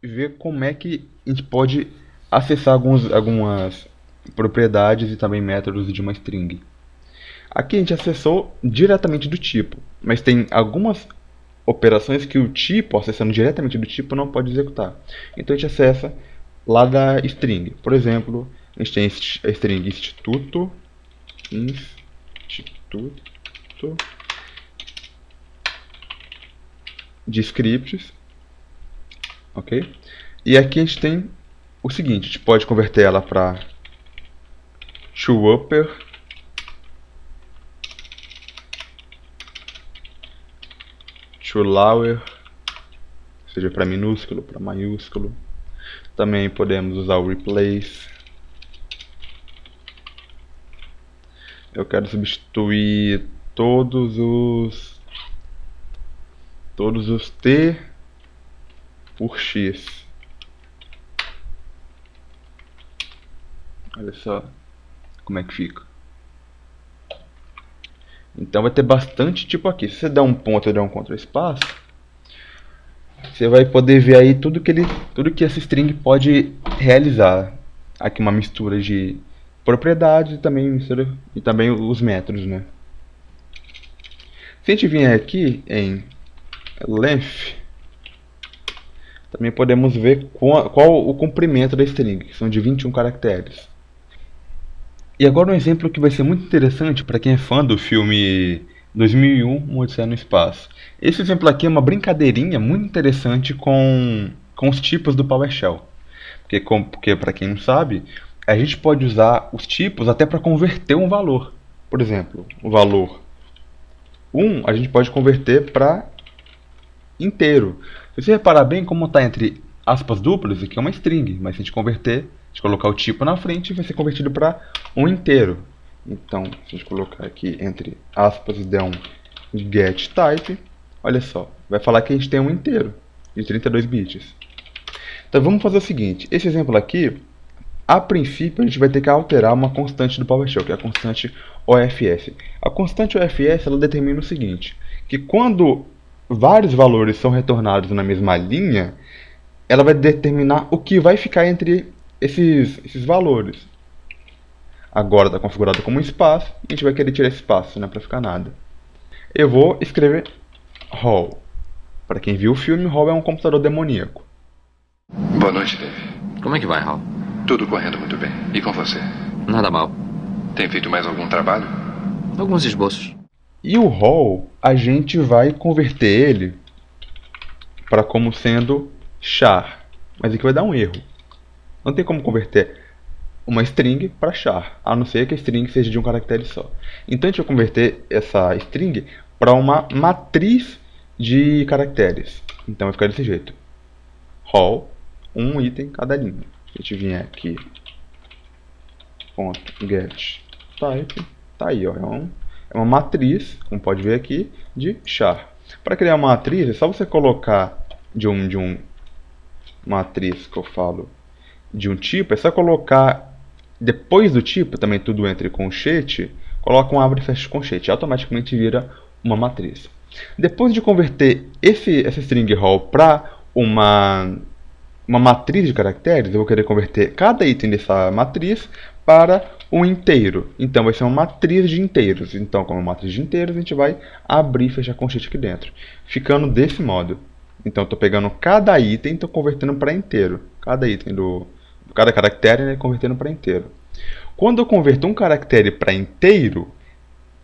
ver como é que a gente pode acessar algumas propriedades e também métodos de uma string. Aqui a gente acessou diretamente do tipo, mas tem algumas operações que o tipo, acessando diretamente do tipo, não pode executar. Então a gente acessa lá da string. Por exemplo, a gente tem a string instituto de scripts, ok? E aqui a gente tem o seguinte, a gente pode converter ela para toUpper, toLower, seja para minúsculo, para maiúsculo. Também podemos usar o replace. Eu quero substituir todos os t por x. Olha só como é que fica. Então vai ter bastante tipo aqui. Se você der um ponto e der um contraespaço, você vai poder ver aí tudo que essa string pode realizar. Aqui uma mistura de propriedades e também os métodos, né? Se a gente vier aqui em length, também podemos ver qual o comprimento da string, que são de 21 caracteres. E agora um exemplo que vai ser muito interessante para quem é fã do filme 2001, Uma Odisseia no Espaço. Esse exemplo aqui é uma brincadeirinha muito interessante com os tipos do PowerShell. Porque para quem não sabe, a gente pode usar os tipos até para converter um valor. Por exemplo, o valor 1 a gente pode converter para inteiro. Se você reparar bem como está entre aspas duplas, aqui é uma string, mas se a gente converter, a gente colocar o tipo na frente, vai ser convertido para um inteiro. Então, se a gente colocar aqui entre aspas e der um getType, olha só, vai falar que a gente tem um inteiro de 32 bits. Então vamos fazer o seguinte, esse exemplo aqui, a princípio a gente vai ter que alterar uma constante do PowerShell, que é a constante OFS. A constante OFS ela determina o seguinte, que quando vários valores são retornados na mesma linha, ela vai determinar o que vai ficar entre esses valores. Agora está configurado como um espaço, e a gente vai querer tirar esse espaço, não é para ficar nada. Eu vou escrever HAL. Para quem viu o filme, HAL é um computador demoníaco. Boa noite, Dave. Como é que vai, Hal? Tudo correndo muito bem. E com você? Nada mal. Tem feito mais algum trabalho? Alguns esboços. E o HAL, a gente vai converter ele para como sendo char. Mas aqui vai dar um erro. Não tem como converter uma string para char, a não ser que a string seja de um caractere só. Então a gente vai converter essa string para uma matriz de caracteres. Então vai ficar desse jeito. HAL, um item cada linha. Se a gente vier aqui, .getType, tá aí, ó, é uma matriz, como pode ver aqui, de char. Para criar uma matriz, é só você colocar de um matriz que eu falo de um tipo, é só colocar depois do tipo, também tudo entre colchete, coloca um abre e fecha colchete, automaticamente vira uma matriz. Depois de converter essa string HAL para uma matriz de caracteres, eu vou querer converter cada item dessa matriz para um inteiro. Então vai ser uma matriz de inteiros. Então, como matriz de inteiros, a gente vai abrir e fechar colchete aqui dentro, ficando desse modo. Então, estou pegando cada item e estou convertendo para inteiro. Cada caractere, né, convertendo para inteiro. Quando eu converto um caractere para inteiro,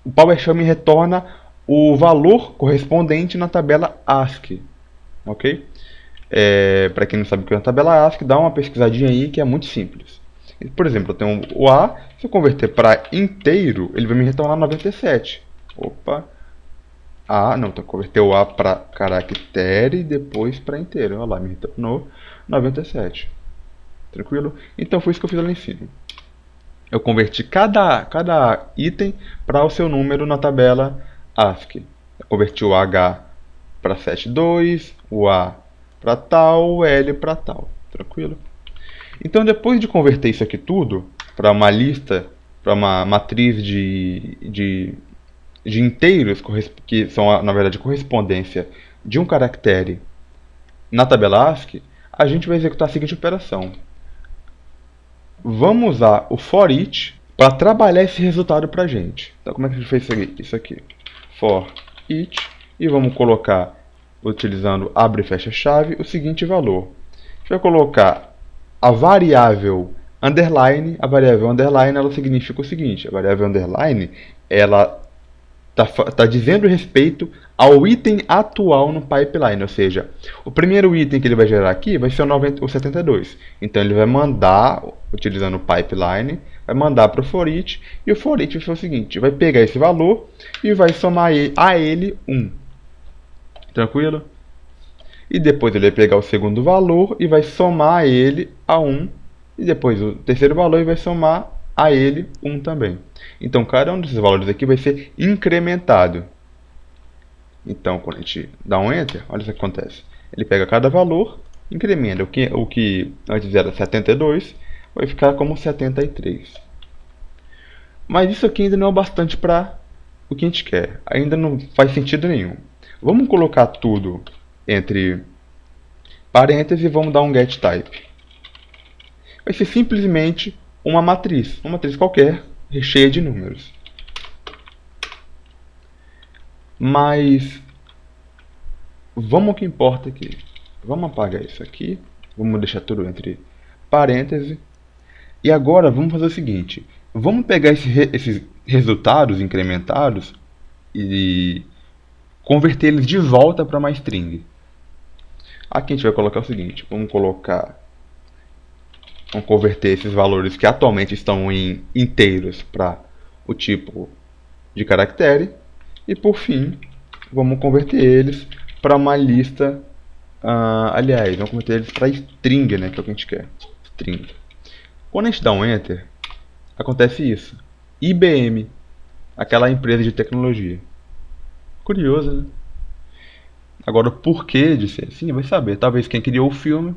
o PowerShell me retorna o valor correspondente na tabela ASCII. Ok? Para quem não sabe o que é uma tabela ASCII, dá uma pesquisadinha aí que é muito simples. Por exemplo, eu tenho o A, se eu converter para inteiro, ele vai me retornar 97. Opa! Não, então converter o A para caractere e depois para inteiro. Olha lá, me retornou 97. Tranquilo? Então foi isso que eu fiz ali em cima. Eu converti cada item para o seu número na tabela ASCII. Eu converti o H para 72, o A para tal, o L para tal. Tranquilo? Então depois de converter isso aqui tudo para uma lista, para uma matriz de inteiros, que são na verdade correspondência de um caractere na tabela ASCII, a gente vai executar a seguinte operação. Vamos usar o for each para trabalhar esse resultado para a gente. Então, como é que a gente fez isso aqui? For each, e vamos colocar, utilizando abre e fecha chave, o seguinte valor. A gente vai colocar a variável underline. A variável underline ela significa o seguinte: a variável underline ela está dizendo respeito ao item atual no pipeline, ou seja, o primeiro item que ele vai gerar aqui vai ser o 72. Então ele vai mandar, utilizando o pipeline, vai mandar para o for each, e o for each vai ser o seguinte: vai pegar esse valor e vai somar a ele 1. Tranquilo? E depois ele vai pegar o segundo valor e vai somar ele a 1, e depois o terceiro valor e vai somar a ele 1 também. Então cada um desses valores aqui vai ser incrementado. Então quando a gente dá um Enter, olha o que acontece. Ele pega cada valor, incrementa. O que antes era 72 vai ficar como 73. Mas isso aqui ainda não é o bastante para o que a gente quer. Ainda não faz sentido nenhum. Vamos colocar tudo entre parênteses e vamos dar um getType. Vai ser simplesmente uma matriz qualquer, cheia de números. Mas vamos ao que importa aqui. Vamos apagar isso aqui, vamos deixar tudo entre parênteses. E agora vamos fazer o seguinte: vamos pegar esses resultados incrementados e convertê-los de volta para uma string. Aqui a gente vai colocar o seguinte: vamos converter esses valores que atualmente estão em inteiros para o tipo de caractere. E por fim, vamos converter eles para uma lista. Aliás, vamos converter eles para string, né, que é o que a gente quer. String. Quando a gente dá um Enter, acontece isso. IBM, aquela empresa de tecnologia. Curioso, né? Agora, o porquê de ser assim, vai saber. Talvez quem criou o filme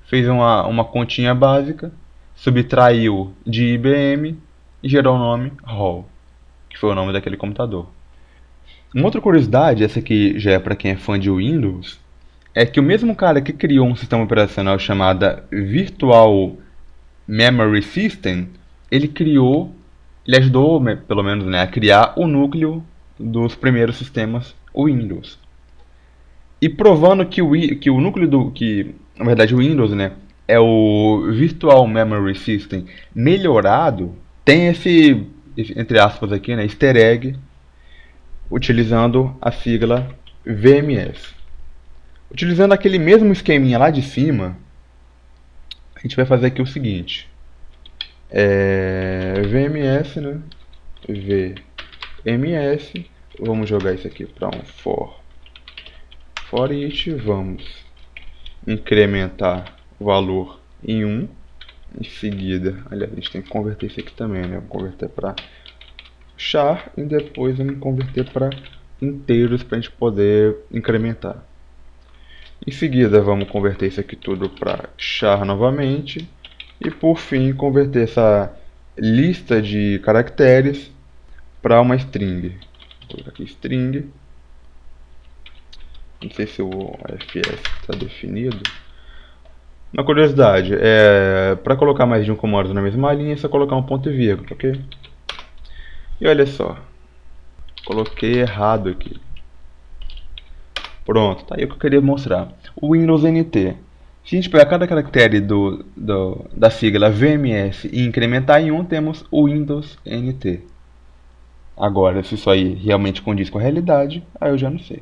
fez uma continha básica, subtraiu de IBM e gerou o nome Hall, que foi o nome daquele computador. Uma outra curiosidade, essa aqui já é para quem é fã de Windows, é que o mesmo cara que criou um sistema operacional chamado Virtual Memory System, ele ajudou, pelo menos, né, a criar o núcleo dos primeiros sistemas Windows. E provando que o núcleo na verdade o Windows, né, é o Virtual Memory System melhorado, tem esse entre aspas aqui, né, easter egg, utilizando a sigla VMS. Utilizando aquele mesmo esqueminha lá de cima, a gente vai fazer aqui o seguinte: VMS, né? VMS, vamos jogar isso aqui para um for each, vamos incrementar o valor em 1, em seguida, aliás, a gente tem que converter isso aqui também, né? Vamos converter para char e depois vamos converter para inteiros para a gente poder incrementar. Em seguida vamos converter isso aqui tudo para char novamente e por fim converter essa lista de caracteres para uma string. Vou colocar aqui string. Não sei se o FS está definido. Uma curiosidade, para colocar mais de um comando na mesma linha, é só colocar um ponto e vírgula, ok? E olha só, coloquei errado aqui. Pronto, tá aí o que eu queria mostrar. O Windows NT. Se a gente pegar cada caractere da sigla VMS e incrementar em 1, temos o Windows NT. Agora, se isso aí realmente condiz com a realidade, aí eu já não sei.